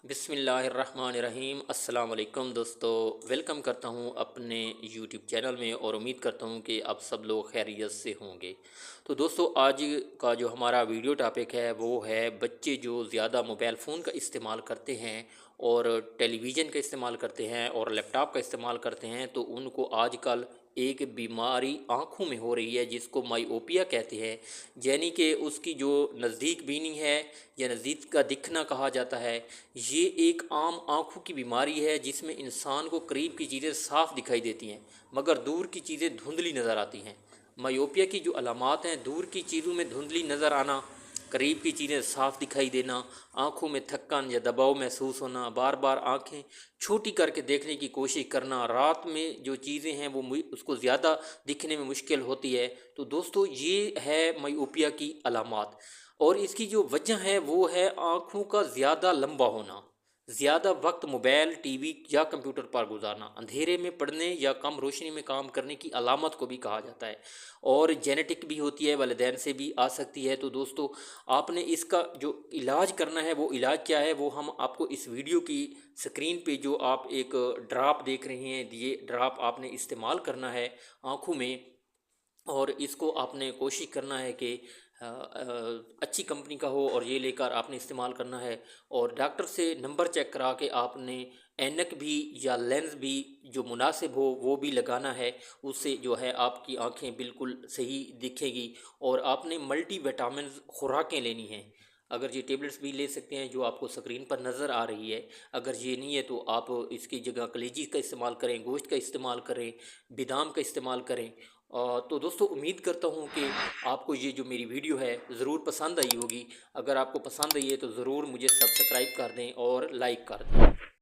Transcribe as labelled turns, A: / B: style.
A: بسم اللہ الرحمن الرحیم۔ السلام علیکم دوستو، ویلکم کرتا ہوں اپنے یوٹیوب چینل میں اور امید کرتا ہوں کہ آپ سب لوگ خیریت سے ہوں گے۔ تو دوستو، آج کا جو ہمارا ویڈیو ٹاپک ہے وہ ہے بچے جو زیادہ موبائل فون کا استعمال کرتے ہیں اور ٹیلی ویژن کا استعمال کرتے ہیں اور لیپ ٹاپ کا استعمال کرتے ہیں، تو ان کو آج کل ایک بیماری آنکھوں میں ہو رہی ہے جس کو مایوپیا کہتے ہیں، یعنی کہ اس کی جو نزدیک بینی ہے یا نزدیک کا دکھنا کہا جاتا ہے، یہ ایک عام آنکھوں کی بیماری ہے جس میں انسان کو قریب کی چیزیں صاف دکھائی دیتی ہیں مگر دور کی چیزیں دھندلی نظر آتی ہیں۔ مایوپیا کی جو علامات ہیں، دور کی چیزوں میں دھندلی نظر آنا، قریب کی چیزیں صاف دکھائی دینا، آنکھوں میں تھکن یا دباؤ محسوس ہونا، بار بار آنکھیں چھوٹی کر کے دیکھنے کی کوشش کرنا، رات میں جو چیزیں ہیں وہ اس کو زیادہ دکھنے میں مشکل ہوتی ہے۔ تو دوستو، یہ ہے مایوپیا کی علامات، اور اس کی جو وجہ ہے وہ ہے آنکھوں کا زیادہ لمبا ہونا، زیادہ وقت موبائل، ٹی وی یا کمپیوٹر پر گزارنا، اندھیرے میں پڑھنے یا کم روشنی میں کام کرنے کی علامت کو بھی کہا جاتا ہے، اور جینیٹک بھی ہوتی ہے، والدین سے بھی آ سکتی ہے۔ تو دوستو، آپ نے اس کا جو علاج کرنا ہے، وہ علاج کیا ہے وہ ہم آپ کو اس ویڈیو کی سکرین پہ جو آپ ایک ڈراپ دیکھ رہے ہیں، یہ ڈراپ آپ نے استعمال کرنا ہے آنکھوں میں، اور اس کو آپ نے کوشش کرنا ہے کہ اچھی کمپنی کا ہو اور یہ لے کر آپ نے استعمال کرنا ہے، اور ڈاکٹر سے نمبر چیک کرا کے آپ نے عینک بھی یا لینز بھی جو مناسب ہو وہ بھی لگانا ہے۔ اس سے جو ہے آپ کی آنکھیں بالکل صحیح دکھے گی، اور آپ نے ملٹی وٹامنز خوراکیں لینی ہیں۔ اگر یہ ٹیبلٹس بھی لے سکتے ہیں جو آپ کو سکرین پر نظر آ رہی ہے، اگر یہ نہیں ہے تو آپ اس کی جگہ کلیجی کا استعمال کریں، گوشت کا استعمال کریں، بادام کا استعمال کریں۔ تو دوستو، امید کرتا ہوں کہ آپ کو یہ جو میری ویڈیو ہے ضرور پسند آئی ہوگی۔ اگر آپ کو پسند آئی ہے تو ضرور مجھے سبسکرائب کر دیں اور لائک کر دیں۔